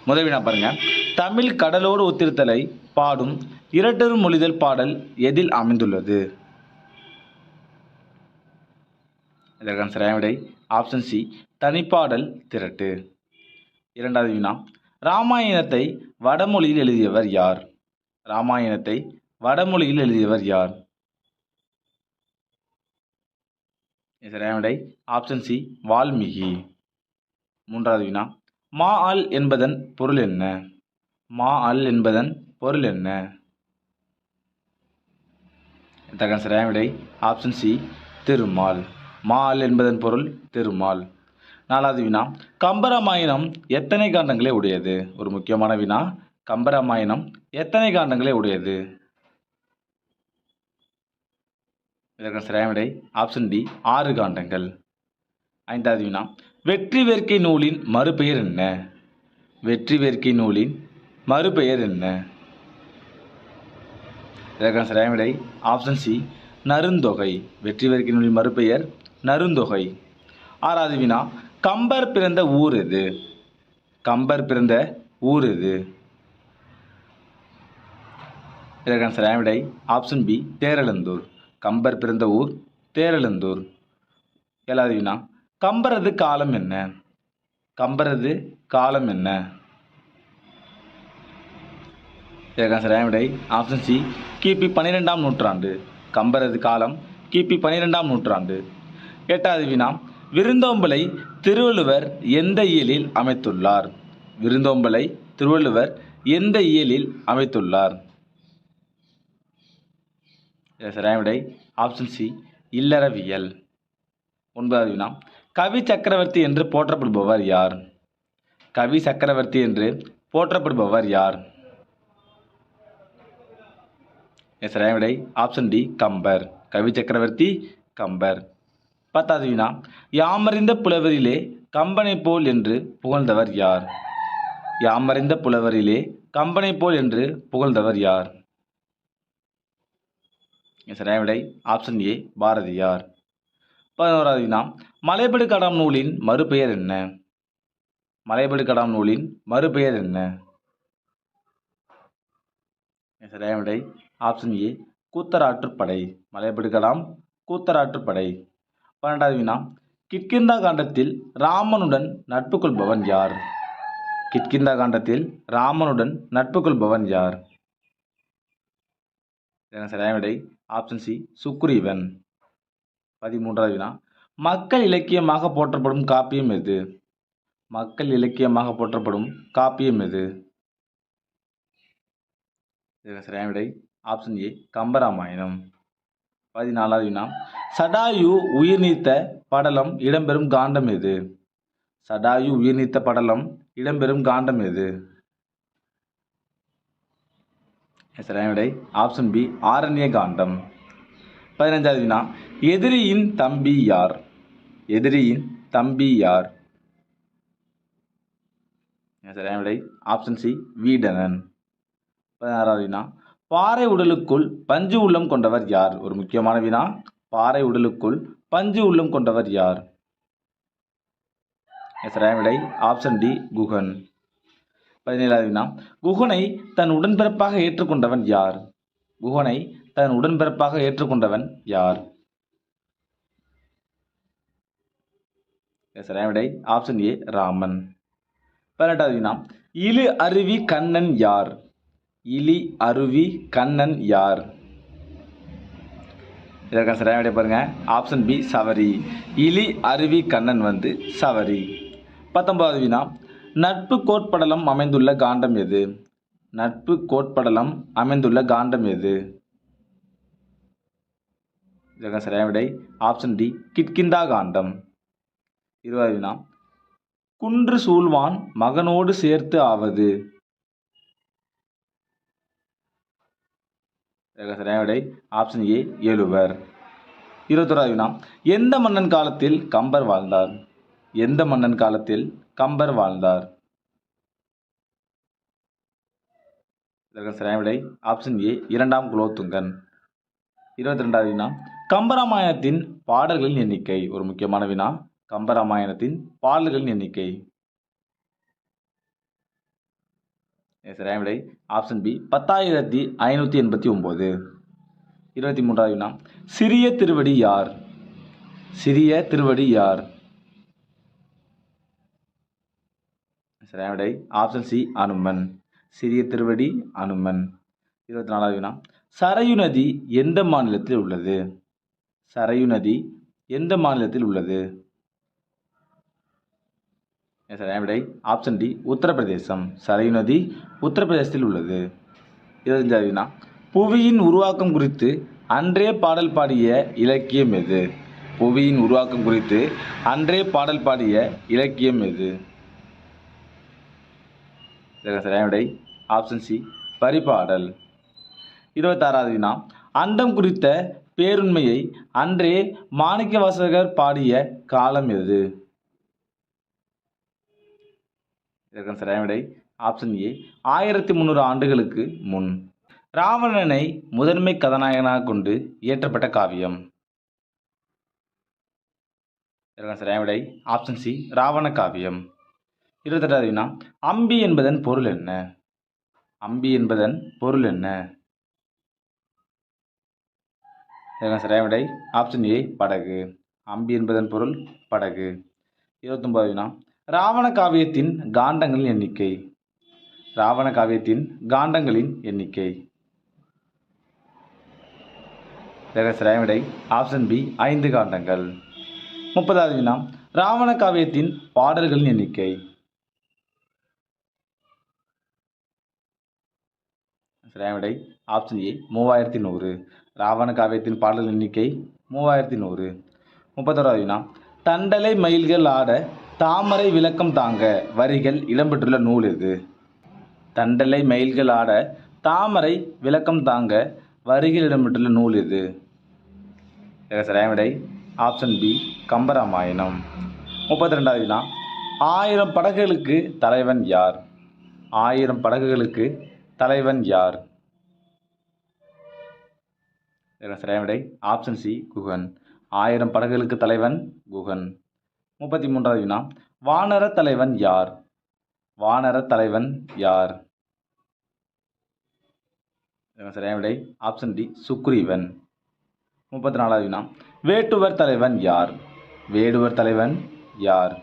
முதல் வினா பாருங்க. தமிழ் கடலோடு ஒத்திருத்தலை பாடும் இரட்டொரு மொழிதல் பாடல் எதில் அமைந்துள்ளது? இதற்கான சரியான விடை ஆப்ஷன் சி, தனிப்பாடல் திரட்டு. இரண்டாவது வினா, ராமாயணத்தை வடமொழியில் எழுதியவர் யார்? ராமாயணத்தை வடமொழியில் எழுதியவர் யார்? சரியான விடை ஆப்ஷன் சி, வால்மீகி. மூன்றாவது வினா, மா அல் என்பதன் பொருள் என்ன? மா அல் என்பதன் பொருள் என்ன? இதற்கான சரியான விடை ஆப்ஷன் சி, திருமால். மா அல் என்பதன் பொருள் திருமால். நாலாவது வினா, கம்பராமாயணம் எத்தனை காண்டங்களை உடையது? ஒரு முக்கியமான வினா. கம்பராமாயணம் எத்தனை காண்டங்களை உடையது? இதற்கான சரியான விடை ஆப்ஷன் டி, 6 காண்டங்கள். ஐந்தாவது வினா, வெற்றி வேர்க்கை நூலின் மறுபெயர் என்ன? வெற்றி வேர்க்கை நூலின் மறுபெயர் என்ன? இதற்கான சரியான விடை ஆப்ஷன் சி, நருந்தொகை. வெற்றி வேர்க்கை நூலின் மறுபெயர் நருந்தொகை. ஆறாவது வினா, கம்பர் பிறந்த ஊர் எது? கம்பர் பிறந்த ஊர் எது? இதற்கான சரியான விடை ஆப்ஷன் பி, தேரழந்தூர். கம்பர் பிறந்த ஊர் தேரழந்தூர். ஏழாவது வினா, கம்பரது காலம் என்ன? கம்பரது காலம் என்ன? இதற்கான சரியான விடை ஆப்ஷன் சி, கிபி 12ஆம் நூற்றாண்டு. கம்பரது காலம் கிபி 12ஆம் நூற்றாண்டு. எட்டாவது வினா, விருந்தோம்பலை திருவள்ளுவர் எந்த இயலில் அமைத்துள்ளார்? விருந்தோம்பலை திருவள்ளுவர் எந்த இயலில் அமைத்துள்ளார்? சரியான விடை ஆப்ஷன் சி, இல்லறவியல். ஒன்பதாவது வினா, கவி சக்கரவர்த்தி என்று போற்றப்படுபவர் யார்? கவி சக்கரவர்த்தி என்று போற்றப்படுபவர் யார்? சரியான விடை ஆப்ஷன் டி, கம்பர். கவி சக்கரவர்த்தி கம்பர். பத்தாவது வினா, யாமறிந்த புலவரிலே கம்பனை போல் என்று புகழ்ந்தவர் யார்? யாமறிந்த புலவரிலே கம்பனை போல் என்று புகழ்ந்தவர் யார்? சரியான விடை ஆப்ஷன் ஏ, பாரதியார். 11வது வினா, மலைபடு கடாம் நூலின் மறுபெயர் என்ன? மலைபடு கடாம் நூலின் மறுபெயர் என்ன? சரியான விடை ஆப்ஷன் ஏ, கூத்தராற்றுப்படை. மலைபடு கடாம் கூத்தராற்றுப்படை. 12வது வினா, கிட்கிந்தா காண்டத்தில் ராமனுடன் நட்பு கொள்பவன் யார்? கிட்கிந்தா காண்டத்தில் ராமனுடன் நட்பு கொள்பவன் யார்? சரியான விடை ஆப்ஷன் சி, சுக்ரீவன். 13வது வினா, மக்கள் இலக்கியமாக போற்றப்படும் காப்பியம் எது? மக்கள் இலக்கியமாக போற்றப்படும் காப்பியம் எது? சரியான விடை ஆப்ஷன் ஏ, கம்பராமாயணம். 14வது வினா, சடாயு உயிர் நீத்த படலம் இடம்பெறும் காண்டம் எது? சடாயு உயிர் நீத்த படலம் இடம்பெறும் காண்டம் எது? சரியான விடை ஆப்ஷன் பி, ஆரண்ய காண்டம். 15வது வினா, எதிரியின் தம்பி யார்? எதிரியின் தம்பி யார்? சரியான விடை ஆப்ஷன் சி, வீடணன். 16வது வினா, பாறை உடலுக்குள் பஞ்சு உள்ளம் கொண்டவர் யார்? ஒரு முக்கியமான வினா. பாறை உடலுக்குள் பஞ்சு உள்ளம் கொண்டவர் யார்? சரியான விடை ஆப்ஷன் டி, குகன். 17வது வினா, குகனை தன் உடன்பிறப்பாக ஏற்றுக்கொண்டவன் யார்? குகனை தன் உடன்பிறப்பாக ஏற்றுக்கொண்டவன் யார்? சரியான விடை ஆப்ஷன் ஏ, ராமன். 18வது வினா, இலு அருவி கண்ணன் யார்? இலி அருவி கண்ணன் யார்? இதற்கான சரியான விடை பாருங்க, ஆப்ஷன் பி, சவரி. இலி அருவி கண்ணன் சவரி. 19வது வினா, நட்பு கோட்படலம் அமைந்துள்ள காண்டம் எது? நட்பு கோட்படலம் அமைந்துள்ள காண்டம் எது? இதற்கான சரியான விடை ஆப்ஷன் டி, கிட்கிந்தா காண்டம். 20வது வினா, குன்று சூழ்வான் மகனோடு சேர்த்து ஆவது? இதற்கான சரியான விடை ஆப்ஷன் ஏ, எழுவர். 21வது வினா, எந்த மன்னன் காலத்தில் கம்பர் வாழ்ந்தார்? எந்த மன்னன் காலத்தில் கம்பர் வாழ்ந்தார்? இதற்கான சரியான விடை ஆப்ஷன் ஏ, 2ஆம் குலோத்துங்கன். 22வது வினா, கம்பராமாயணத்தின் பாடல்களின் எண்ணிக்கை. ஒரு முக்கியமான வினா. கம்பராமாயணத்தின் பாடல்களின் எண்ணிக்கை. சரியான விடை ஆப்ஷன் பி 10,589. 23வது வினா சிறிய திருவடி யார்? சிறிய திருவடி யார்? சரியான விடை ஆப்ஷன் சி அனுமன். சிறிய திருவடி அனுமன். 24வது வினா சரையு நதி எந்த மாநிலத்தில் உள்ளது? சரையு நதி எந்த மாநிலத்தில் உள்ளது? சரியான விடை ஆப்ஷன் டி உத்தரப்பிரதேசம். சரையு நதி உத்தரப்பிரதேசத்தில் உள்ளது. 25வது வினா புவியின் உருவாக்கம் குறித்து அன்றே பாடல் பாடிய இலக்கியம் எது? புவியின் உருவாக்கம் குறித்து அன்றே பாடல் பாடிய இலக்கியம் எது? சரியான விடை ஆப்ஷன் சி பரிபாடல். 26வது வினா அண்டம் குறித்த பேருண்மையை அன்றே மாணிக்கவாசகர் பாடிய காலம் எது? சரியான விடை ஆப்ஷன் ஏ 1300 ஆண்டுகளுக்கு முன். ராவணனை முதன்மை கதாநாயகனாக கொண்டு இயற்றப்பட்ட காவியம். சரியான விடை ஆப்ஷன் சி ராவண காவியம். 28வது வினா அம்பி என்பதன் பொருள் என்ன? அம்பி என்பதன் பொருள் என்ன? சரியான விடை ஆப்ஷன் ஏ படகு. அம்பி என்பதன் பொருள் படகு. 29வது வினா ராவண காவியத்தின் காண்டங்களின் எண்ணிக்கை. ராவண காவியத்தின் காண்டங்களின் எண்ணிக்கை. சரியான விடை ஆப்ஷன் பி 5 காண்டங்கள். 30வது வினா ராவண காவியத்தின் பாடல்களின் எண்ணிக்கை. சரியான விடை ஆப்ஷன் ஏ 3100. ராவண காவியத்தின் பாடல்கள் எண்ணிக்கை 3100. 31வது வினா தண்டலை மயில்கள் ஆட தாமரை விளக்கம் தாங்க வரிகள் இடம்பெற்றுள்ள நூல் எது? தண்டலை மயில்கள் ஆட தாமரை விளக்கம் தாங்க வரிகள் இடம்பெற்றுள்ள நூல் எது? சரியான விடை ஆப்ஷன் பி கம்பராமாயணம். 32வது வினா 1000 படகுகளுக்கு தலைவன் யார்? 1000 படகுகளுக்கு தலைவன் யார்? சரியான விடை ஆப்ஷன் சி குகன். 1000 படகுகளுக்கு தலைவன் குகன். 33வது வினா வானர தலைவன் யார்? வானர தலைவன் யார்? சரியான விடை ஆப்ஷன் டி சுக்ரீவன். 34வது வினா வேட்டுவர் தலைவன் யார்? வேடுவர் தலைவன் யார்?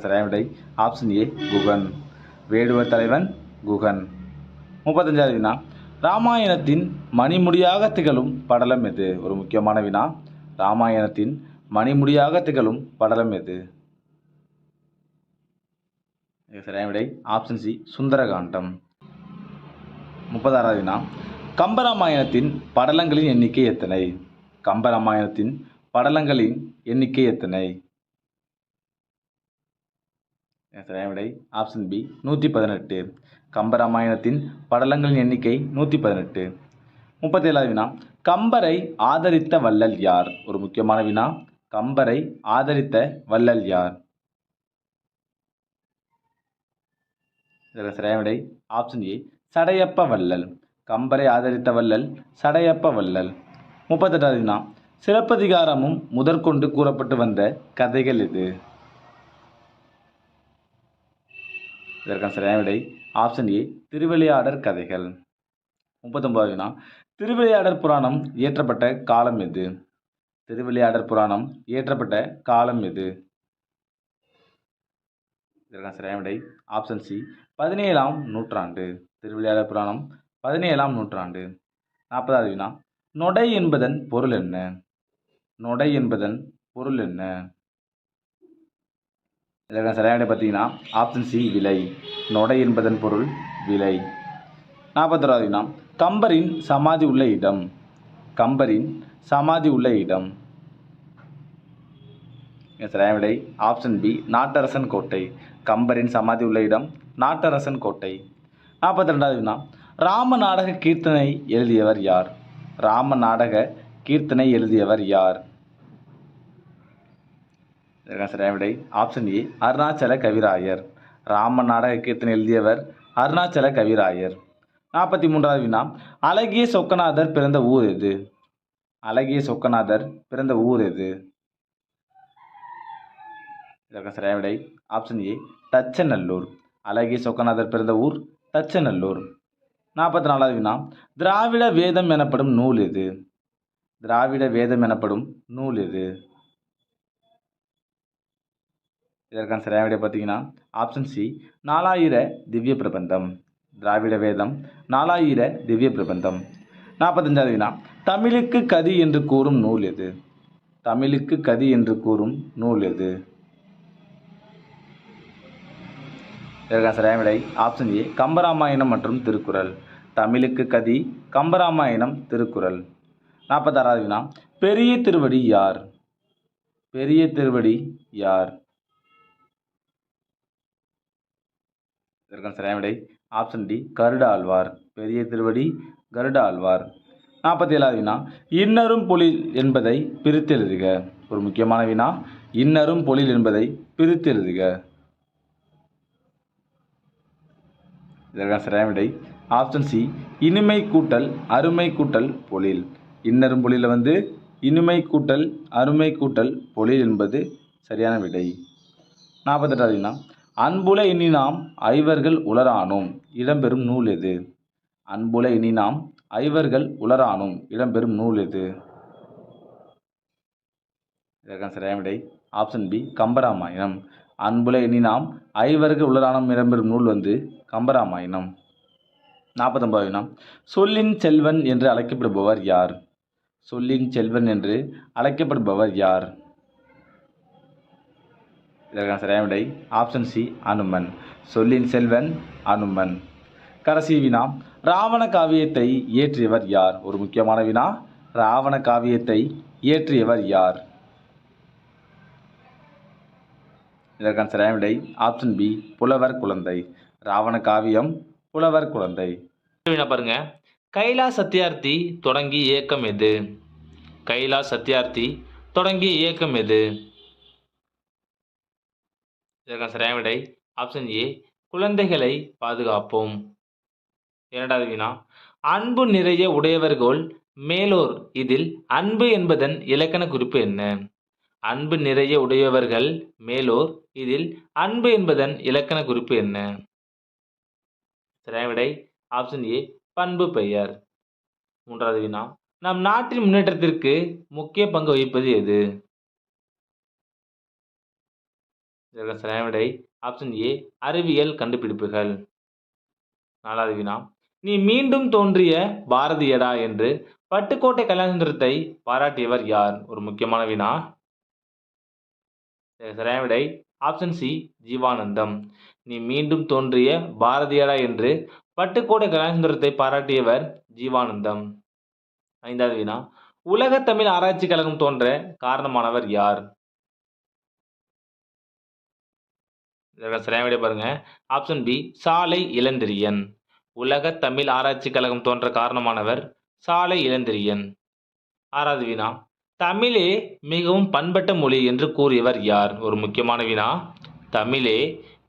சரியான விடை ஆப்ஷன் ஏ குகன். வேடுவர் தலைவன் குகன். 35வது வினா ராமாயணத்தின் மணிமுடியாக திகழும் படலம் எது? ஒரு முக்கியமான வினா. ராமாயணத்தின் மணிமுடியாக திகழும் படலம் எது? சரியான விடை ஆப்ஷன் சி சுந்தரகாண்டம். 36வது வினா கம்பராமாயணத்தின் படலங்களின் எண்ணிக்கை எத்தனை? கம்பராமாயணத்தின் படலங்களின் எண்ணிக்கை எத்தனை? சரியான விடை ஆப்ஷன் பி 118. கம்பராமாயணத்தின் படலங்களின் எண்ணிக்கை 118. 37வது வினா கம்பரை ஆதரித்த வள்ளல் யார்? ஒரு முக்கியமான வினா. கம்பரை ஆதரித்த வள்ளல் யார்? சரியான விடை ஆப்ஷன் ஏ சடையப்ப வள்ளல். கம்பரை ஆதரித்த வள்ளல் சடையப்ப வள்ளல். 38வது வினா சிலப்பதிகாரமும் முதற்கொண்டு கூறப்பட்டு வந்த கதைகள் எது? இதற்கான சரியான விடை ஆப்ஷன் ஏ திருவிளையாடற் கதைகள். 39வது வினா திருவிளையாடற் புராணம் இயற்றப்பட்ட காலம் எது? திருவிளையாடற் புராணம் இயற்றப்பட்ட காலம் எது? இதற்கான சரியான விடை ஆப்ஷன் சி 17ஆம் நூற்றாண்டு. திருவிளையாடற் புராணம் 17ஆம் நூற்றாண்டு. 40வது வினா நொடை என்பதன் பொருள் என்ன? நொடை என்பதன் பொருள் என்ன? இதற்கான சரியான விடை பார்த்தீங்கன்னா ஆப்ஷன் சி விலை. நொடை என்பதன் பொருள் விலை. 41வது வினா கம்பரின் சமாதி உள்ள இடம். கம்பரின் சமாதி உள்ள இடம். சரியான விடை ஆப்ஷன் பி நாட்டரசன் கோட்டை. கம்பரின் சமாதி உள்ள இடம் நாட்டரசன் கோட்டை. 42வது வினா ராம நாடக கீர்த்தனை எழுதியவர் யார்? ராம நாடக கீர்த்தனை எழுதியவர் யார்? சரியான விடை ஆப்ஷன் ஏ அருணாச்சல கவிராயர். ராம நாடக கீர்த்தனை எழுதியவர் அருணாச்சல கவிராயர். 43வது வினா அழகிய சொக்கநாதர் பிறந்த ஊர் எது? அழகிய சொக்கநாதர் பிறந்த ஊர் எது? இதற்கு சரியான விடை ஆப்ஷன் ஏ தச்சநல்லூர். அழகிய சொக்கநாதர் பிறந்த ஊர் தச்சநல்லூர். 44வது வினா, திராவிட வேதம் எனப்படும் நூல் எது? திராவிட வேதம் எனப்படும் நூல் எது? இதற்கான சரியான விடை பார்த்தீங்கன்னா ஆப்ஷன் சி நாலாயிர திவ்ய பிரபந்தம். திராவிட வேதம் நாலாயிர திவ்ய பிரபந்தம். 45வது வினா, தமிழுக்கு கதி என்று கூறும் நூல் எது? தமிழுக்கு கதி என்று கூறும் நூல் எது? இதற்கான சரியான விடை ஆப்ஷன் ஏ கம்பராமாயணம் மற்றும் திருக்குறள். தமிழுக்கு கதி கம்பராமாயணம், திருக்குறள். 46வது வினா, பெரிய திருவடி யார்? பெரிய திருவடி யார்? இதற்கான சரியான விடை ஆப்ஷன் டி கருட ஆழ்வார். பெரிய திருவடி கருட ஆழ்வார். 47வது வினா, இன்னரும் பொழில் என்பதை பிரித்து எழுதுக. ஒரு முக்கியமான வினா, இன்னரும் பொழில் என்பதை பிரித்து எழுதுக. இதற்கான சரியான விடை ஆப்ஷன் சி இனிமை கூட்டல் அருமை கூட்டல் பொழில். இன்னரும் பொழில இனிமை கூட்டல் அருமை கூட்டல் பொழில் என்பது சரியான விடை. 48வது வினா, அன்புல இனி நாம் ஐவர்கள் உளரானோம் இடம்பெறும் நூல் எது? அன்புல இனி நாம் ஐவர்கள் உளரானோம் இடம்பெறும் நூல் எது? இதற்கான சரியான விடை ஆப்ஷன் பி கம்பராமாயணம். அன்புல இனி நாம் ஐவர்கள் உளரானோம் இடம்பெறும் நூல் கம்பராமாயணம். 49வது வினா, சொல்லின் செல்வன் என்று அழைக்கப்படுபவர் யார்? சொல்லின் செல்வன் என்று அழைக்கப்படுபவர் யார்? இதற்கான சரியான விடை ஆப்ஷன் சி அனுமன். சொல்லின் செல்வன் அனுமன். கடைசி வினா, ராவண காவியத்தை இயற்றியவர் யார்? ஒரு முக்கியமான வினா, ராவண காவியத்தை இயற்றியவர் யார்? இதற்கான சரியான விடை ஆப்ஷன் பி புலவர் குழந்தை. ராவண காவியம் புலவர் குழந்தை. பாருங்க, கைலாஷ் சத்யார்த்தி தொடங்கிய இயக்கம் எது? கைலாஷ் சத்யார்த்தி தொடங்கிய இயக்கம் எது? இதற்கான சரியான விடை ஆப்ஷன் ஏ குழந்தைகளை பாதுகாப்போம். 2வது வினா, அன்பு நிறைய உடையவர்கள் மேலோர் இதில் அன்பு என்பதன் இலக்கண குறிப்பு என்ன? அன்பு நிறைய உடையவர்கள் மேலோர் இதில் அன்பு என்பதன் இலக்கண குறிப்பு என்ன? சரியான விடை ஆப்ஷன் ஏ பண்பு பெயர். 3வது வினா, நம் நாட்டின் முன்னேற்றத்திற்கு முக்கிய பங்கு வகிப்பது எது? இதற்கான சரியான விடை ஆப்ஷன் ஏ அறிவியல் கண்டுபிடிப்புகள். 4வது வினா, நீ மீண்டும் தோன்றிய பாரதியடா என்று பட்டுக்கோட்டை கல்யாணசுந்தரத்தை பாராட்டியவர் யார்? ஒரு முக்கியமான வினா. சரியான விடை ஆப்ஷன் சி ஜீவானந்தம். நீ மீண்டும் தோன்றிய பாரதியடா என்று பட்டுக்கோட்டை கல்யாணசுந்தரத்தை பாராட்டியவர் ஜீவானந்தம். 5வது வினா, உலக தமிழ் ஆராய்ச்சி கழகம் தோன்ற காரணமானவர் யார்? சரியான விடை பாருங்க ஆப்ஷன் பி சாலை இளந்திரியன். உலக தமிழ் ஆராய்ச்சி கழகம் தோன்ற காரணமானவர் சாலை இளந்திரியன். 6வது வினா, தமிழே மிகவும் பண்பட்ட மொழி என்று கூறியவர் யார்? ஒரு முக்கியமான வினா, தமிழே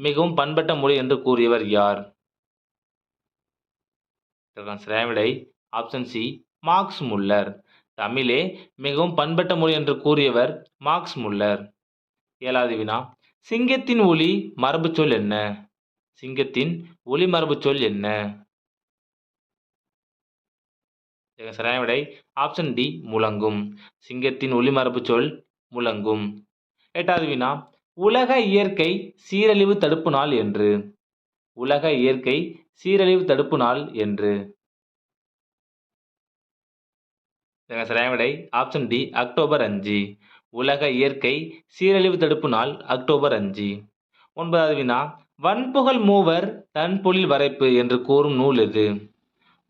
மிகவும் பண்பட்ட மொழி என்று கூறியவர் யார்? சரியான விடை ஆப்ஷன் சி மார்க்ஸ் முல்லர். தமிழே மிகவும் பண்பட்ட மொழி என்று கூறியவர் மார்க்ஸ் முல்லர். 7வது வினா, சிங்கத்தின் ஒலி மரபு சொல் என்ன? சிங்கத்தின் ஒலி மரபு சொல் என்ன? சரியான விடை ஆப்ஷன் டி முழங்கும். சிங்கத்தின் ஒலி மரபு சொல் முழங்கும். 8வது வினா, உலக இயற்கை சீரழிவு தடுப்பு நாள் என்று? உலக இயற்கை சீரழிவு தடுப்பு நாள் என்று? சரியான விடை ஆப்ஷன் டி அக்டோபர் 5. உலக இயற்கை சீரழிவு தடுப்பு நாள் அக்டோபர் 5. 9வது வினா, வன்புகழ் மூவர் தன்பொழில் வரைப்பு என்று கூறும் நூல் எது?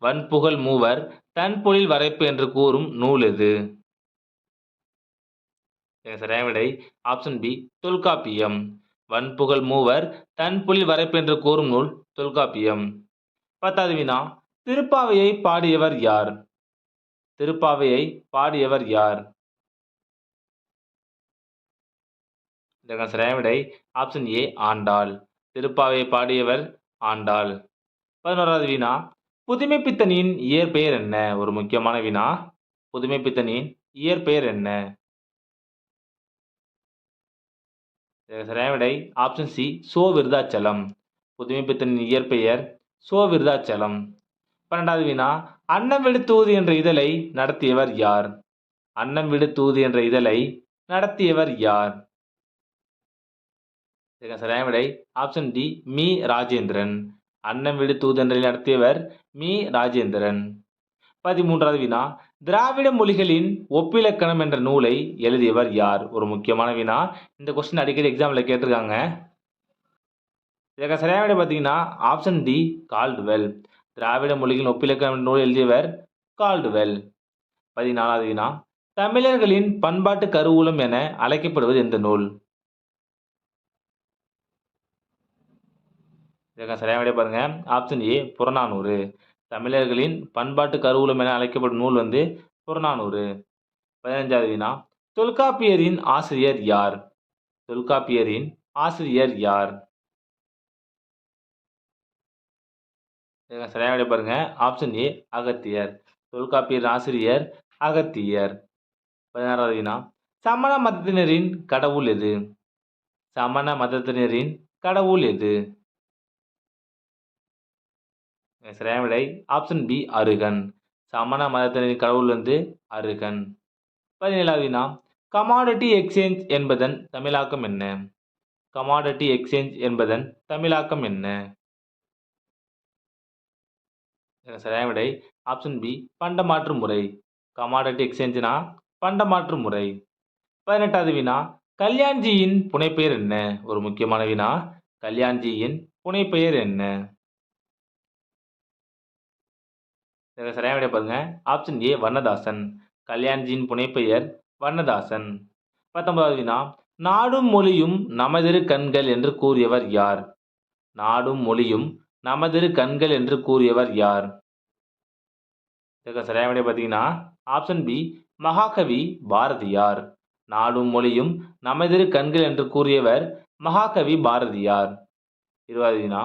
வன்புகழ் மூவர் தன்பொழில் வரைப்பு என்று கூறும் நூல் எது? சரியான விடை ஆப்ஷன் பி தொல்காப்பியம். வன்புகழ் மூவர் தன்பொழில் வரைப்பு என்று கூறும் நூல் தொல்காப்பியம். 10வது வினா, திருப்பாவையை பாடியவர் யார்? திருப்பாவையை பாடியவர் யார்? இதற்கான சரியான விடை ஆப்ஷன் ஏ ஆண்டாள். திருப்பாவையை பாடியவர் ஆண்டாள். 11வது வினா, புதுமைப்பித்தனின் இயற்பெயர் என்ன? ஒரு முக்கியமான வினா, புதுமைப்பித்தனின் இயற்பெயர் என்ன? சரியான விடை ஆப்ஷன் சி சோ விருதாச்சலம். புதுமைப்பித்தனின் இயற்பெயர் சோ விருதாச்சலம். 12வது வினா அன்னம் விடு தூது என்ற இதழை நடத்தியவர் யார்? அன்னம் விடு தூது என்ற இதழை நடத்தியவர் யார்? சரியான விடை ஆப்ஷன் டி மீ ராஜேந்திரன். அன்னம் விடு தூது என்ற இதழை நடத்தியவர் மீ ராஜேந்திரன். 13வது வினா திராவிட மொழிகளின் ஒப்பிலக்கணம் என்ற நூலை எழுதியவர் யார்? ஒரு முக்கியமான வினா. இந்த கொஸ்டின் அடிக்கடி எக்ஸாம்ல கேட்டிருக்காங்க. இதற்கு சரியான விடை பார்த்தீங்கன்னா ஆப்ஷன் டி கால்டுவெல். திராவிட மொழிகளின் ஒப்பிலக்கணம் என்ற நூலை எழுதியவர் கால்டுவெல். 14வது வினா தமிழர்களின் பண்பாட்டு கருவூலம் என அழைக்கப்படுவது எந்த நூல்? இதற்கு சரியான விடை பாருங்க ஆப்ஷன் ஏ புறநானூறு. தமிழர்களின் பண்பாட்டு கருவூலம் என அழைக்கப்படும் நூல் புறநானூறு. 15வது வினா தொல்காப்பியரின் ஆசிரியர் யார்? தொல்காப்பியரின் ஆசிரியர் யார்? சரியான விடை பாருங்க ஆப்ஷன் ஏ அகத்தியர். தொல்காப்பியரின் ஆசிரியர் அகத்தியர். 16வது வினா சமண மதத்தினரின் கடவுள் எது? சமண மதத்தினரின் கடவுள் எது? சரியான விடை ஆப்ஷன் பி அருகன். சமண மதத்தினரின் கடவுள் அருகன். 17வது வினா கமாடிட்டி எக்ஸ்சேஞ்ச் என்பதன் தமிழாக்கம் என்ன? கமாடிட்டி எக்ஸ்சேஞ்ச் என்பதன் தமிழாக்கம் என்ன? சரியான விடை ஆப்ஷன் பி பண்டமாற்று முறை. கமாடிட்டி எக்ஸ்சேஞ்ச்னா பண்டமாற்று முறை. 18வது வினா கல்யாண்ஜியின் புனைப்பெயர் என்ன? ஒரு முக்கியமான வினா. கல்யாண்ஜியின் புனைப்பெயர் என்ன? சரியான விடை பாருங்க ஆப்ஷன் ஏ வண்ணதாசன். கல்யாண்ஜியின் புனைப்பெயர் வண்ணதாசன். 19வது வினா நாடும் மொழியும் நமதிரு கண்கள் என்று கூறியவர் யார்? நாடும் மொழியும் நமதிரு கண்கள் என்று கூறியவர் யார்? சரியான விடை பார்த்தீங்கன்னா ஆப்ஷன் பி மகாகவி பாரதியார். நாடும் மொழியும் நமதிரு கண்கள் என்று கூறியவர் மகாகவி பாரதியார். 20வது வினா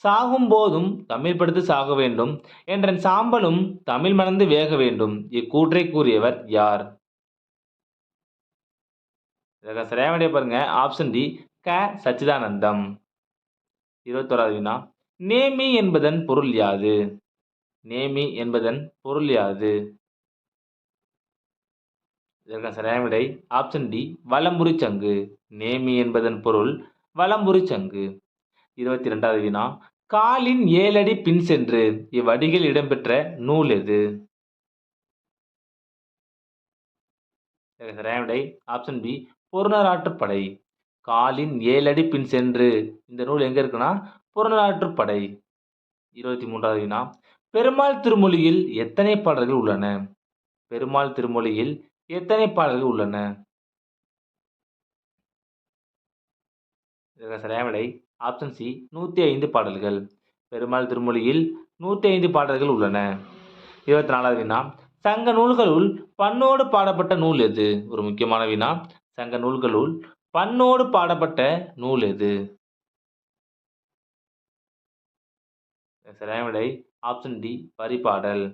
சாகும் போதும் தமிழ் படுத்து சாக வேண்டும் என்றன் சாம்பலும் தமிழ் மணந்து வேக வேண்டும் இக்கூற்றை கூறியவர் யார்? சரியான விடை பாருங்க ஆப்ஷன் டி க சச்சிதானந்தம். 21வது வினா நேமி என்பதன் பொருள் யாது? நேமி என்பதன் பொருள் யாது? சரியான விடை ஆப்ஷன் டி வலம்புரி சங்கு. நேமி என்பதன் பொருள் வலம்புரி சங்கு. 22வது வினா காலின் 7 அடி பின் சென்று இவ்வடிகள் இடம்பெற்ற நூல் எது? சரியான விடை ஆப்ஷன் பி புறநராற்றுப்படை. காலின் 7 அடி பின் சென்று இந்த நூல் எங்க இருக்குன்னா புறநராற்றுப்படை. 23வது வினா பெருமாள் திருமொழியில் எத்தனை பாடல்கள் உள்ளன? பெருமாள் திருமொழியில் எத்தனை பாடல்கள் உள்ளன? சரியான விடை ஆப்ஷன் சி 105 பாடல்கள். பெருமாள் திருமொழியில் 105 பாடல்கள் உள்ளன. 24வது வினா சங்க நூல்களுள் பண்ணோடு பாடப்பட்ட நூல் எது? ஒரு முக்கியமான வினா. சங்க நூல்களுள் பண்ணோடு பாடப்பட்ட நூல் எது? சரியான விடை ஆப்ஷன் டி பரிபாடல்.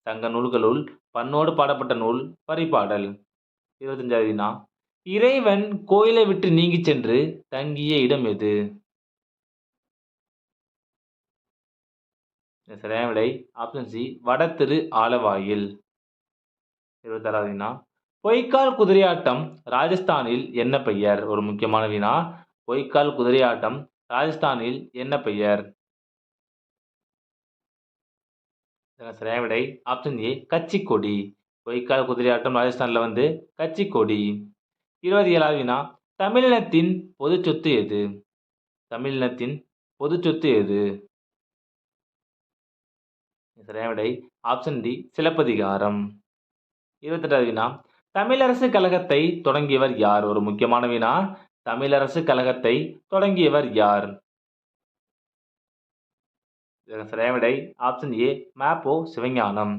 சங்க நூல்களுள் பண்ணோடு பாடப்பட்ட நூல் பரிபாடல். 25வது வினா இறைவன் கோயிலை விட்டு நீங்கிச் சென்று தங்கிய இடம் எது? சரியான விடை ஆப்ஷன் சி வடதிரு ஆலவாயில். 26வது வினா பொய்க்கால் குதிரையாட்டம் ராஜஸ்தானில் என்ன பெயர்? ஒரு முக்கியமான வினா. பொய்க்கால் குதிரையாட்டம் ராஜஸ்தானில் என்ன பெயர்? சரியான விடை ஆப்ஷன் ஏ கச்சிக்கொடி. பொய்க்கால் குதிரையாட்டம் ராஜஸ்தான்ல கச்சிக்கொடி. 27வது வினா தமிழினத்தின் பொது சொத்து எது? தமிழினத்தின் பொது சொத்து எது? சரியான விடை ஆப்ஷன் டி சிலப்பதிகாரம். 28வது வினா தமிழரசு கழகத்தை தொடங்கியவர் யார்? ஒரு முக்கியமான வினா. தமிழரசு கழகத்தை தொடங்கியவர் யார்? சரியான விடை ஆப்ஷன் ஏ மேப்போ சிவஞானம்.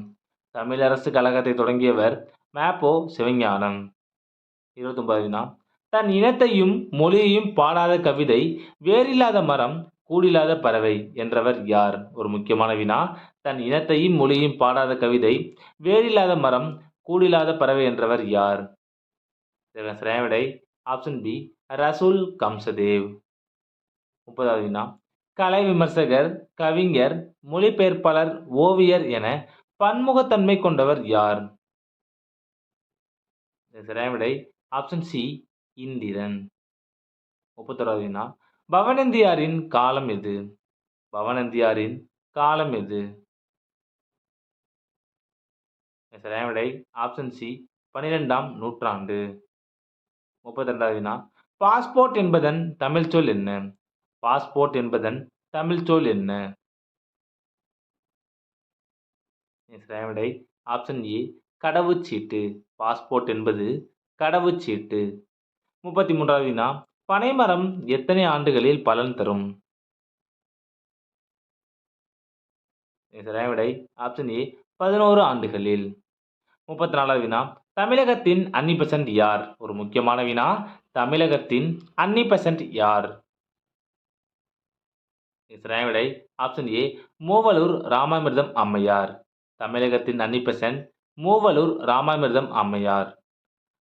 தமிழரசு கழகத்தை தொடங்கியவர் மேப்போ சிவஞானம். 29வது வினா தன் இனத்தையும் மொழியையும் பாடாத கவிதை வேறில்லாத மரம் கூடில்லாத பறவை என்றவர் யார்? ஒரு முக்கியமான வினா. தன் இனத்தையும் மொழியையும் பாடாத கவிதை வேறில்லாத மரம் கூடில்லாத பறவை என்றவர் யார்? சரியான விடை ஆப்ஷன் பி ரசூல் கம்சதேவ். 30வது வினா கலை விமர்சகர், கவிஞர், மொழிபெயர்ப்பாளர், ஓவியர் என பன்முகத்தன்மை கொண்டவர் யார்? சரியான விடை ஆப்ஷன் சி இந்திரன். 31வது வினா பவனந்தியாரின் காலம் எது? பவனந்தியாரின் காலம் எது? சரியான விடை ஆப்ஷன் சி 12ஆம் நூற்றாண்டு. 32வது வினா பாஸ்போர்ட் என்பதன் தமிழ் சொல் என்ன? பாஸ்போர்ட் என்பதன் தமிழ் சொல் என்ன? சரியான விடை ஆப்ஷன் ஏ கடவுச்சீட்டு. பாஸ்போர்ட் என்பது கடவுச்சீட்டு. 33வது வினா பனைமரம் எத்தனை ஆண்டுகளில் பலன் தரும்? சரியான விடை ஆப்ஷன் ஏ 11 ஆண்டுகளில். 34வது வினா தமிழகத்தின் அன்னி யார்? ஒரு முக்கியமான வினா. தமிழகத்தின் அன்னி யார்? சரியான விடை ஆப்ஷன் ஏ மூவலூர் ராமாமிர்தம் அம்மையார். தமிழகத்தின் அன்னி மூவலூர் ராமாமிர்தம் அம்மையார்.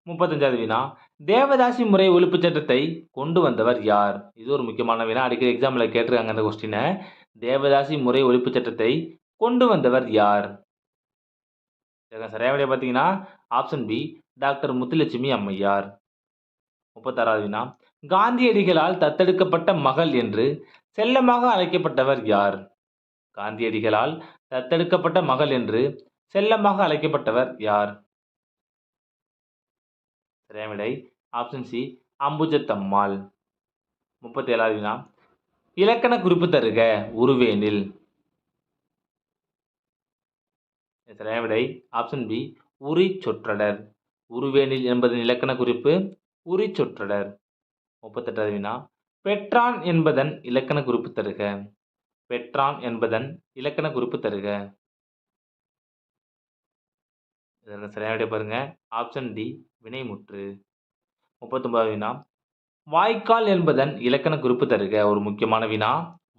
35வது வினா தேவதாசி முறை ஒழிப்புச் சட்டத்தை கொண்டு வந்தவர் யார்? இது ஒரு முக்கியமான வினா. அடிக்கடி எக்ஸாம்ல கேட்டிருக்காங்க அந்த கொஸ்டினை. தேவதாசி முறை ஒழிப்புச் சட்டத்தை கொண்டு வந்தவர் யார்? சரியான விடை பார்த்தீங்கன்னா ஆப்ஷன் பி டாக்டர் முத்துலட்சுமி அம்மையார். 36வது வினா காந்தியடிகளால் தத்தெடுக்கப்பட்ட மகள் என்று செல்லமாக அழைக்கப்பட்டவர் யார்? காந்தியடிகளால் தத்தெடுக்கப்பட்ட மகள் என்று செல்லமாக அழைக்கப்பட்டவர் யார்? சரியான விடை ஆப்ஷன் சி அம்புஜத்தம்மாள். 37வது வினா இலக்கண குறிப்பு தருக உருவேனில். சரியான விடை ஆப்ஷன் பி உரி சொற்றொடர். உருவேனில் என்பதன் இலக்கண குறிப்பு உரி சொற்றொடர். 38வது வினா பெற்றான் என்பதன் இலக்கண குறிப்பு தருக. பெற்றான் என்பதன் இலக்கண குறிப்பு தருக. சரியான விடை பாருங்க ஆப்ஷன் டி வினைமுற்று. 39வது வினா வாய்க்கால் என்பதன் இலக்கண குறிப்பு தருக. ஒரு முக்கியமான வினா.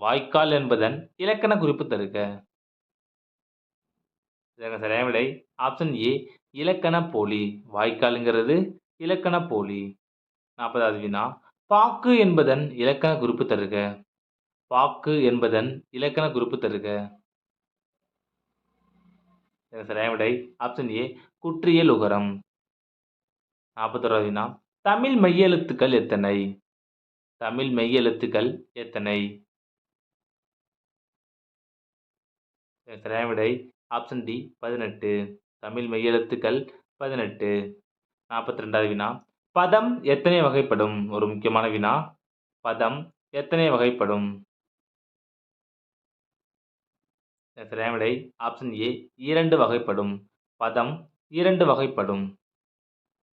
வாய்க்கால் என்பதன் இலக்கண குறிப்பு தருக. சரியான விடை ஆப்ஷன் ஏ இலக்கண போலி. வாய்க்கால்ங்கிறது இலக்கண போலி. 40வது வினா பாக்கு என்பதன் இலக்கண குறிப்பு தருக. பாக்கு என்பதன் இலக்கண குறிப்பு தருக. சரியான விடை ஆப்ஷன் ஏ குற்றியல் உகரம். 41வது வினா தமிழ் மெய்யெழுத்துக்கள் எத்தனை? தமிழ் மெய்யெழுத்துக்கள் எத்தனை? சரியான விடை ஆப்ஷன் டி 18. தமிழ் மெய்யெழுத்துக்கள் 18. 42வது வினா பதம் எத்தனை வகைப்படும்? ஒரு முக்கியமான வினா. பதம் எத்தனை வகைப்படும்? சரியான விடை ஆப்ஷன் ஏ 2 வகைப்படும். பதம் 2 வகைப்படும்.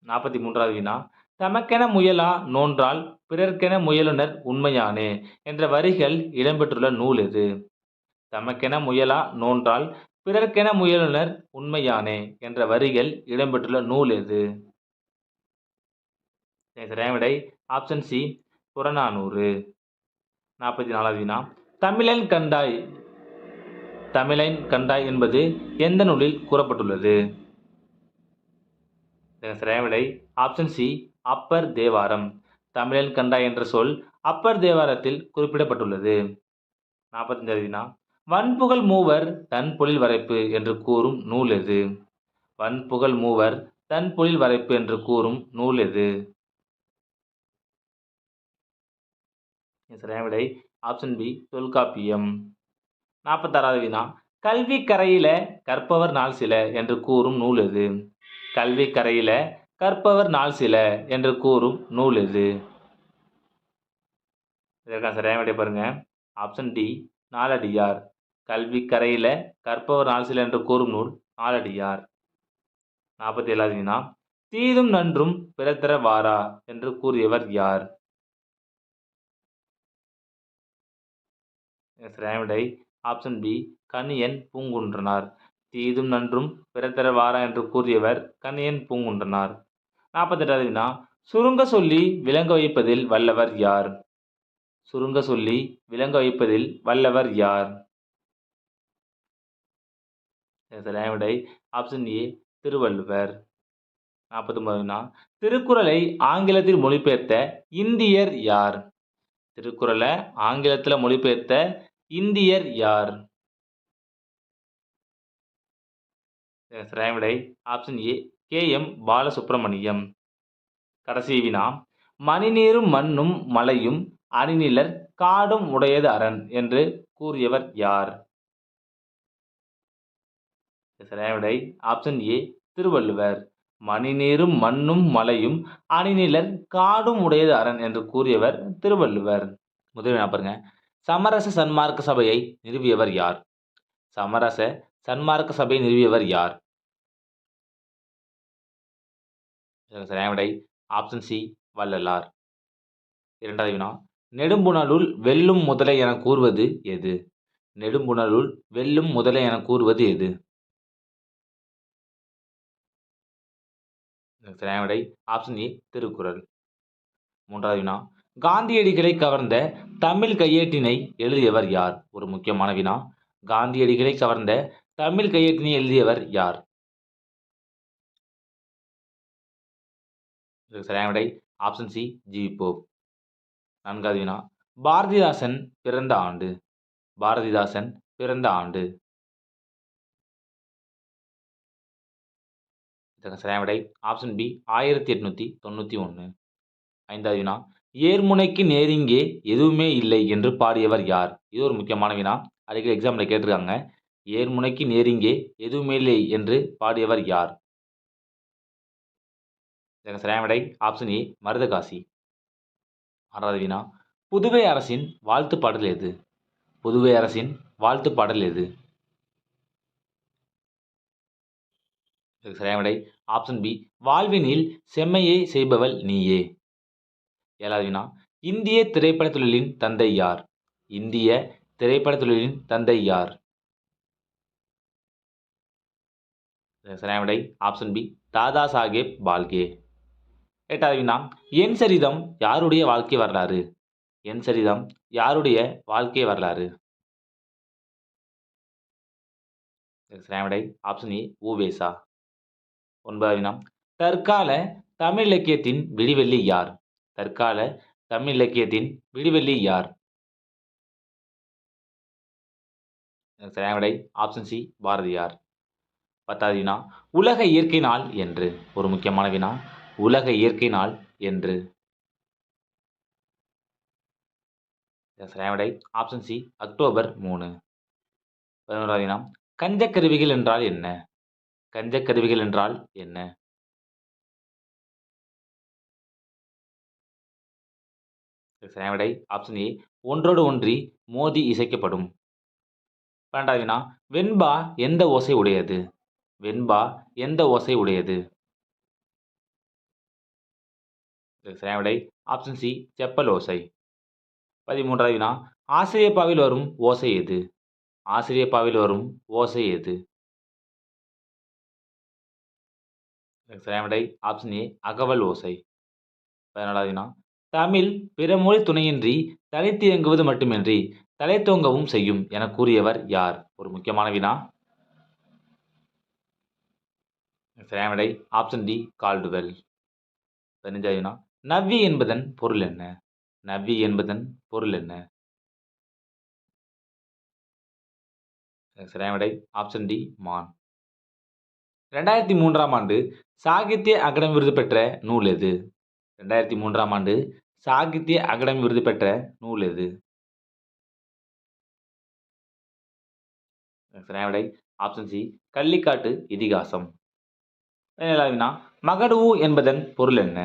43வது வினா தமக்கென முயலா நோன்றால் பிறர்க்கென முயலுனர் உண்மையானே என்ற வரிகள் இடம்பெற்றுள்ள நூல் எது? தமக்கென முயலா நோன்றால் பிறர்க்கென முயலுனர் உண்மையானே என்ற வரிகள் இடம்பெற்றுள்ள நூல் எது? சரியான விடை ஆப்ஷன் சி புறநானூறு. 44வது வினா தமிழன் கண்டாய். தமிழன் கண்டாய் என்பது எந்த நூலில் கூறப்பட்டுள்ளது? சரியான விடை ஆப்ஷன் சி அப்பர் தேவாரம். தமிழன் கண்டாய் என்ற சொல் அப்பர் தேவாரத்தில் குறிப்பிடப்பட்டுள்ளது. 45வது வினா வன்புகழ் மூவர் தன் பொழில் வரைப்பு என்று கூறும் நூல் எது? வன்புகழ் மூவர் தன் பொழில் வரைப்பு என்று கூறும் நூல் எது? சரியான விடை ஆப்ஷன் பி தொல்காப்பியம். 46வது வினா கல்வி கரையில கற்பவர் நாள் சில என்று கூறும் நூல் எது? கல்வி கரையில கற்பவர் நாள் சில என்று கூறும் நூல் எது? இதற்கான சரியான விடை பாருங்க ஆப்ஷன் டி நாலடியார். கல்வி கரையில கற்பவர் நாள் சில என்று கூறும் நூல் நாலடியார். 47வது வினா தீதும் நன்றும் பிறத்தர வாரா என்று கூறியவர் யார்? சரியான விடை ஆப்ஷன் பி கணியன் பூங்குன்றனார். தீதும் நன்றும் பிறத்தர வாரா என்று கூறியவர் கணியன் பூங்குன்றனார். 48வது வினா சுருங்க சொல்லி விளங்க வைப்பதில் வல்லவர் யார்? சுருங்க சொல்லி விளங்க வைப்பதில் வல்லவர் யார்? சரியான விடை ஆப்ஷன் ஏ திருவள்ளுவர். 49வது வினா திருக்குறளை ஆங்கிலத்தில் மொழிபெயர்த்த இந்தியர் யார்? திருக்குறளை ஆங்கிலத்தில் மொழிபெயர்த்த இந்தியர் யார்? சரியான விடை ஆப்ஷன் ஏ கே.எம். பாலசுப்ரமணியம். கடைசி வினா, மணிநீரும் மண்ணும் மலையும் அணிநிலர் காடும் உடையது அரண் என்று கூறியவர் யார்? சரியான விடை ஆப்ஷன் ஏ திருவள்ளுவர். மணிநீரும் மண்ணும் மலையும் அணிநிலர் காடும் உடையது அரண் என்று கூறியவர் திருவள்ளுவர். முதல் வினா பாருங்க. சமரச சன்மார்க்க சபையை நிறுவியவர் யார்? சமரச சன்மார்க்க சபையை நிறுவியவர் யார்? சரியான விடை ஆப்ஷன் சி வள்ளலார். இரண்டாவது வினா, நெடும்புணலுள் வெல்லும் முதலை என கூறுவது எது? நெடும்புணலுள் வெல்லும் முதலை என கூறுவது எது? சரியான விடை ஆப்ஷன் ஏ திருக்குறள். மூன்றாவது வினா, காந்தியடிகளை கவர்ந்த தமிழ் கையேட்டினை எழுதியவர் யார்? ஒரு முக்கியமான வினா. காந்தியடிகளை கவர்ந்த தமிழ் கையேட்டினை எழுதியவர் யார்? சரியான விடை ஆப்ஷன் சி ஜி போப். நான்காவது வினா, பாரதிதாசன் பிறந்த ஆண்டு. பாரதிதாசன் பிறந்த ஆண்டு. சரியான விடை ஆப்ஷன் பி 1891. ஐந்தாவது வினா, ஏர்முனைக்கு நேரிங்கே எதுவுமே இல்லை என்று பாடியவர் யார்? இது ஒரு முக்கியமான வினா. அடிக்கடி எக்ஸாம்ல கேட்டிருக்காங்க. ஏர்முனைக்கு நேரிங்கே எதுவுமே இல்லை என்று பாடியவர் யார்? சரியான விடை ஆப்ஷன் ஏ மருதகாசி. ஆறாவது வினா, புதுவை அரசின் வாழ்த்து பாடல் எது? புதுவை அரசின் வாழ்த்து பாடல் எது? சரியான விடை ஆப்ஷன் பி வாழ்வினில் செம்மையை செய்பவள் நீயே. ஏழாவது வினா, இந்திய திரைப்படத் தொழிலின் தந்தை யார்? இந்திய திரைப்படத் தொழிலின் தந்தை யார்? சரியான விடை ஆப்ஷன் பி தாதா சாஹேப் பால்கே. எட்டாவது வினா, என் சரிதம் யாருடைய வாழ்க்கை வரலாறு? என் சரிதம் யாருடைய வாழ்க்கை வரலாறு? சரியான விடை ஆப்ஷன் ஏ ஊவேசா. ஒன்பதாவது வினா, தற்கால தமிழ் இலக்கியத்தின் விடிவெள்ளி யார்? தற்கால தமிழ் இலக்கியத்தின் விடிவெள்ளி யார்? சரியான விடை ஆப்ஷன் சி பாரதியார். பத்தாவது வினா, உலக இயற்கை நாள் என்று. ஒரு முக்கியமான வினா. உலக இயற்கை நாள் என்று. சரியான விடை ஆப்ஷன் சி அக்டோபர் 3. 11வது வினா, கஞ்சக்கருவிகள் என்றால் என்ன? கஞ்சக்கருவிகள் என்றால் என்ன? சரியான விடை ஆப்ஷன் ஏ ஒன்றோடு ஒன்றி மோதி இசைக்கப்படும். 12வது வினா, வெண்பா எந்த ஓசை உடையது? வெண்பா எந்த ஓசை உடையது? சரியான விடை ஆப்ஷன் சி செப்பல் ஓசை. 13வது வினா, ஆசிரியப்பாவில் வரும் ஓசை எது? ஆசிரியப்பாவில் வரும் ஓசை எது? சரியான விடை ஆப்ஷன் ஏ அகவல் ஓசை. 14வது வினா, தமிழ் பிற மொழி துணையின்றி தனித்து இயங்குவது மட்டுமின்றி தலைத்தோங்கவும் செய்யும் என கூறியவர் யார்? ஒரு முக்கியமான வினா. சரியான விடை ஆப்ஷன் டி கால்டுவெல். 15வது வினா, நவ்வி என்பதன் பொருள் என்ன? நவ்வி என்பதன் பொருள் என்ன? சரியான விடை ஆப்ஷன் டி மான். 2003ஆம் ஆண்டு சாகித்ய அகாடமி விருது பெற்ற நூல் எது? 2003ஆம் ஆண்டு சாகித்ய அகாடமி விருது பெற்ற நூல் எது? சரியான விடை ஆப்ஷன் சி கள்ளிக்காட்டு இதிகாசம். 17வது வினா, மகடூஉ என்பதன் பொருள் என்ன?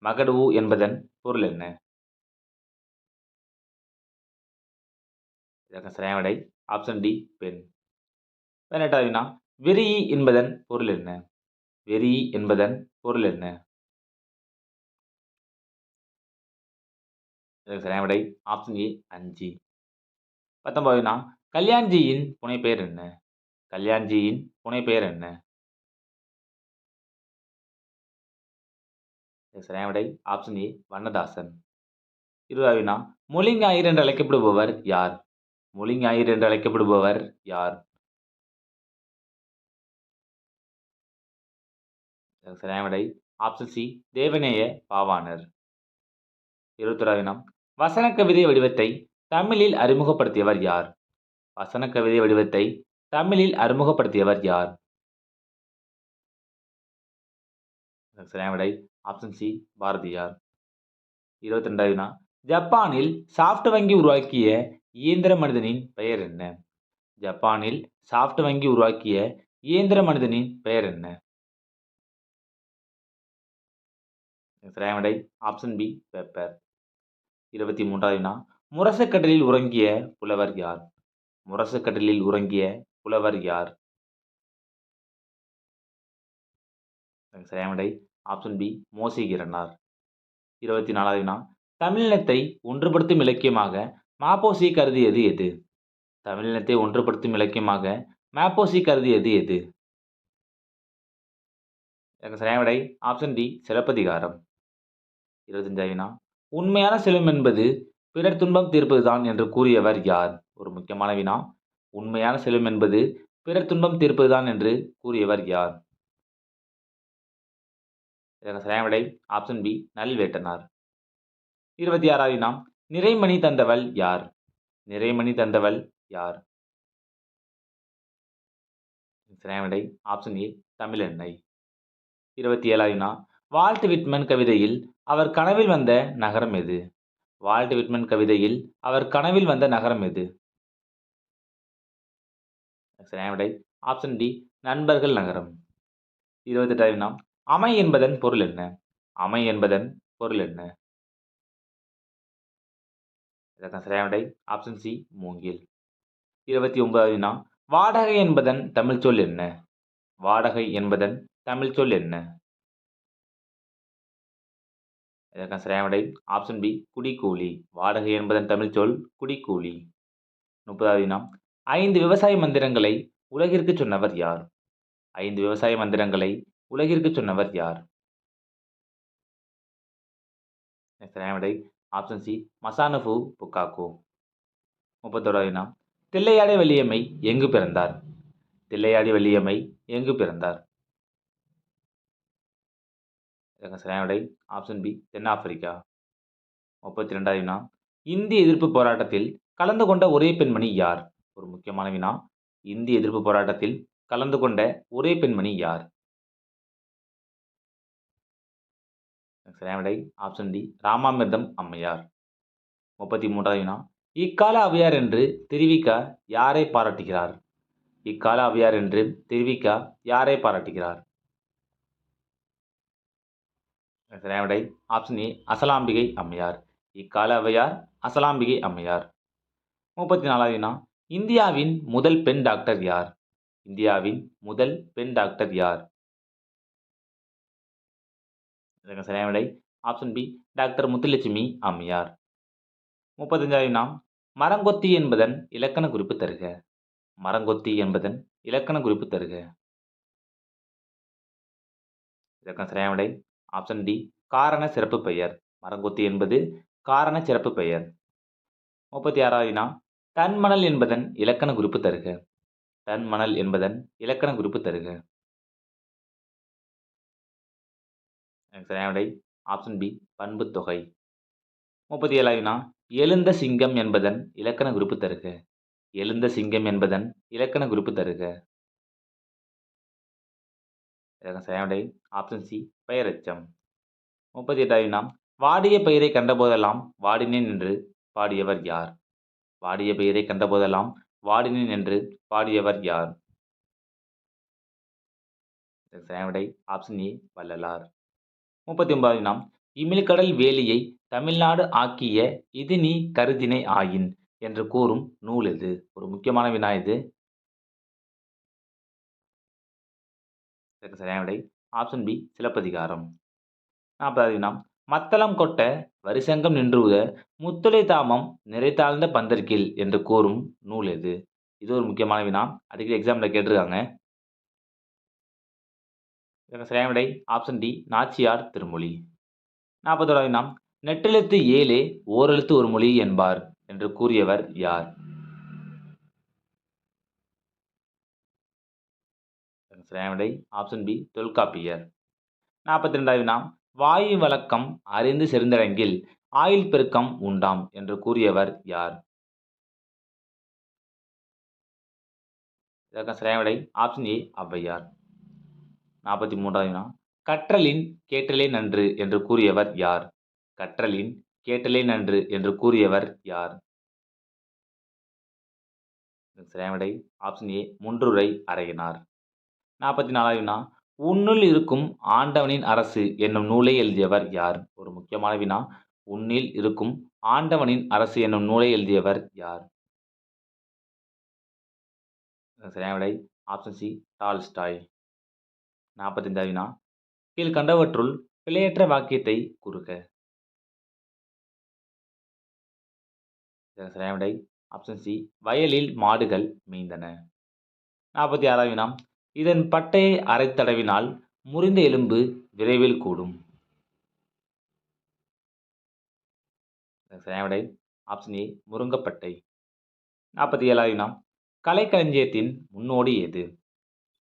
மகடூஉ என்பதன் பொருள் என்ன? சரியான விடை ஆப்ஷன் டி பெண். 18வது வினா, வெறியி என்பதன் பொருள் என்ன? வெறியி என்பதன் பொருள் என்ன? சரியான விடை ஆப்ஷன் ஏ அஞ்சி. 19வது வினா, கல்யாண்ஜியின் புனைப்பெயர் என்ன? கல்யாண்ஜியின் புனைப்பெயர் என்ன? சரியான விடை ஆப்ஷன் ஏ வண்ணதாசன். 20வது வினா, மொழிஞாயிறு என்று அழைக்கப்படுபவர் யார்? மொழிஞாயிறு என்று அழைக்கப்படுபவர் யார்? சரியான விடை ஆப்ஷன் சி தேவநேய பாவாணர். 21வது வினா வசன கவிதை வடிவத்தை தமிழில் அறிமுகப்படுத்தியவர் யார்? வசன கவிதை வடிவத்தை தமிழில் அறிமுகப்படுத்தியவர் யார்? சரியான விடை ஆப்ஷன் சி பாரதியார். 22வது வினா ஜப்பானில் சாஃப்ட் வங்கி உருவாக்கிய இயந்திர மனிதனின் பெயர் என்ன? ஜப்பானில் சாஃப்ட் வங்கி உருவாக்கிய இயந்திர மனிதனின் பெயர் என்ன? சரியான விடை ஆப்ஷன் பி பெப்பர். 23வது வினா முரசுக்கடலில் உறங்கிய புலவர் யார்? முரசுக்கடலில் உறங்கிய புலவர் யார்? சரியான விடை ஆப்ஷன் பி மோசிகீரனார். 24வது வினா தமிழினத்தை ஒன்றுபடுத்தும் இலக்கியமாக ம.பொ.சி. கருதியது எது? தமிழினத்தை ஒன்றுபடுத்தும் இலக்கியமாக ம.பொ.சி. கருதியது எது? சரியான விடை ஆப்ஷன் டி சிலப்பதிகாரம். 25வது வினா உண்மையான செல்வம் என்பது பிறர் துன்பம் தீர்ப்பதுதான் என்று கூறியவர் யார்? ஒரு முக்கியமான வினா. உண்மையான செல்வம் என்பது பிறர் துன்பம் தீர்ப்பதுதான் என்று கூறியவர் யார்? சரியான விடை ஆப்ஷன் பி நல்வேட்டனார். 26வது வினா நிறைமணி தந்தவள் யார்? நிறைமணி தந்தவள் யார்? சரியான விடை ஆப்ஷன் ஏ தமிழெண்ணை. 27வது வினா வால்ட் விட்மன் கவிதையில் அவர் கனவில் வந்த நகரம் எது? வால்ட் விட்மன் கவிதையில் அவர் கனவில் வந்த நகரம் எது? சரியான விடை ஆப்ஷன் டி நண்பர்கள் நகரம். 28வது வினா அமை என்பதன் பொருள் என்ன? அமை என்பதன் பொருள் என்ன? சரியான விடை ஆப்ஷன் சி மூங்கில். 29வது வினா வாடகை என்பதன் தமிழ் சொல் என்ன? வாடகை என்பதன் தமிழ் சொல் என்ன? சரியான விடை ஆப்ஷன் பி குடிக்கூலி. வாடகை என்பதன் தமிழ் சொல் குடிக்கூலி. 30வது வினா 5 விவசாய மந்திரங்களை உலகிற்கு சொன்னவர் யார்? 5 விவசாய மந்திரங்களை உலகிற்கு சொன்னவர் யார்? சரியான விடை ஆப்ஷன் சி மசானபு புக்காக்கோ. 31வது வினா தில்லையாடி வள்ளியம்மை எங்கு பிறந்தார்? தில்லையாடி வள்ளியம்மை எங்கு பிறந்தார்? சரியான விடை ஆப்ஷன் பி தென்னாப்பிரிக்கா. 32வது வினா இந்திய எதிர்ப்பு போராட்டத்தில் கலந்து கொண்ட ஒரே பெண்மணி யார்? ஒரு முக்கியமான வினா. இந்திய எதிர்ப்பு போராட்டத்தில் கலந்து கொண்ட ஒரே பெண்மணி யார்? சரியான விடை ஆப்ஷன் டி ராமாமிர்தம் அம்மையார். 33வது வினா இக்கால அவையார் என்று திருவிக யாரை பாராட்டுகிறார்? இக்கால அவையார் என்று திருவிக யாரை பாராட்டுகிறார்? சரியான விடை ஆப்ஷன் ஏ அசலாம்பிகை அம்மையார். இக்கால அவையார் அசலாம்பிகை அம்மையார். 34வது வினா இந்தியாவின் முதல் பெண் டாக்டர் யார்? இந்தியாவின் முதல் பெண் டாக்டர் யார்? சரியான விடை ஆப்ஷன் பி டாக்டர் முத்துலட்சுமி அம்மையார். 35வது வினா மரங்கொத்தி என்பதன் இலக்கண குறிப்பு தருக. மரங்கொத்தி என்பதன் இலக்கண குறிப்பு தருக. சரியான விடை ஆப்ஷன் டி காரண சிறப்பு பெயர். மரங்கொத்தி என்பது காரண சிறப்பு பெயர். 36வது வினா தன்மணல் என்பதன் இலக்கண குறிப்பு தருக. தன்மணல் என்பதன் இலக்கண குறிப்பு தருக. சரியான விடை ஆப்ஷன் பி பண்புத்தொகை. 37வது வினா எழுந்த சிங்கம் என்பதன் இலக்கண குறிப்பு தருக. எழுந்த சிங்கம் என்பதன் இலக்கண குறிப்பு தருக. சரியான விடை ஆப்ஷன் சி பெயரெச்சம். 38வது வினா வாடிய பயிரை கண்டபோதெல்லாம் வாடினேன் என்று பாடியவர் யார்? வாடிய பயிரை கண்டபோதெல்லாம் வாடினேன் என்று பாடியவர் யார்? சரியான விடை ஆப்ஷன் ஏ வள்ளலார். 39வது வினா இமிழ்கடல் வேலியை தமிழ்நாடு ஆக்கிய இது நீ கருதினை ஆயின் என்று கூறும் நூல் எது? ஒரு முக்கியமான வினா இது. சரியான விடை ஆப்ஷன் பி சிலப்பதிகாரம். 40வது வினா மத்தளம் கொட்ட வரிசங்கம் நின்றுத முத்துளை தாமம் நிறைத்தாழ்ந்த பந்தர்கில் என்று கூறும் நூல் எது? இது ஒரு முக்கியமான வினா. அடிக்கடி எக்ஸாம்ல கேட்டிருக்காங்க. சரியான விடை ஆப்ஷன் டி நாச்சியார் திருமொழி. 41வது வினா நெட்டெழுத்து ஏழே ஓரெழுத்து ஒரு மொழி என்பார் என்று கூறியவர் யார்? சரியான விடை ஆப்ஷன் பி தொல்காப்பியர். 42வது வினா வாயு வழக்கம் அறிந்து செறிந்தடங்கில் ஆயுள் பெருக்கம் உண்டாம் என்று கூறியவர் யார்? இதற்கான சரியான விடை ஆப்ஷன் ஏ ஔவையார். 43வது வினா கற்றலின் கேட்டலே நன்று என்று கூறியவர் யார்? கற்றலின் கேட்டலே நன்று என்று கூறியவர் யார்? சரியான விடை ஆப்ஷன் ஏ முன்றுரை அறையினார். 44வது வினா உன்னுள் இருக்கும் ஆண்டவனின் அரசு என்னும் நூலை எழுதியவர் யார்? ஒரு முக்கியமான வினா. உன்னில் இருக்கும் ஆண்டவனின் அரசு என்னும் நூலை எழுதியவர் யார்? சரியான விடை ஆப்ஷன் சி டால்ஸ்டாய். 45வது வினா கீழ்கண்டவற்றுள் பிழையற்ற வாக்கியத்தை கூறுக. சரியான விடை ஆப்ஷன் சி வயலில் மாடுகள் மேய்ந்தன. 46வது வினா இதன் பட்டையை அரைத்தடவினால் முறிந்த எலும்பு விரைவில் கூடும். சரியான விடை ஆப்ஷன் ஏ முருங்கப்பட்டை. 47வது வினா கலைக்களஞ்சியத்தின் முன்னோடி எது?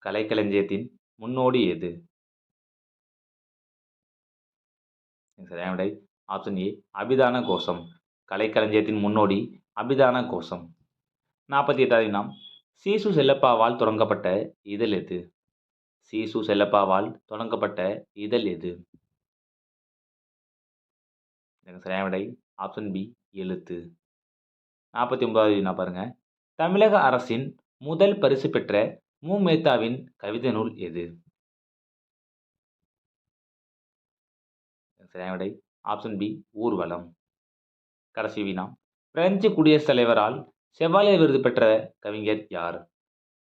கலைக்களஞ்சியத்தின் முன்னோடி எது? சரியான விடை ஆப்ஷன் ஏ அபிதான கோஷம். கலைக்களஞ்சியத்தின் முன்னோடி அபிதான கோஷம். 48வது வினா சீசு செல்லப்பாவால் தொடங்கப்பட்ட இதழ் எது? சீசு செல்லப்பாவால் தொடங்கப்பட்ட இதழ் எது? சரியான விடை ஆப்ஷன் பி எழுத்து. 49வது வினா பாருங்க. தமிழக அரசின் முதல் பரிசு பெற்ற மு. மேத்தாவின் கவிதை நூல் எது? சரியான விடை ஆப்ஷன் பி ஊர்வலம். கடைசி வினா பிரெஞ்சு குடியரசுத் தலைவரால் செவாலியர் விருது பெற்ற கவிஞர் யார்?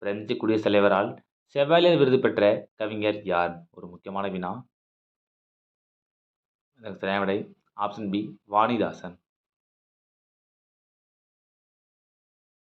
பிரெஞ்சு குடியரசுத் தலைவரால் செவாலியர் விருது பெற்ற கவிஞர் யார்? ஒரு முக்கியமான வினா. சரியான விடை ஆப்ஷன் பி வாணிதாசன்.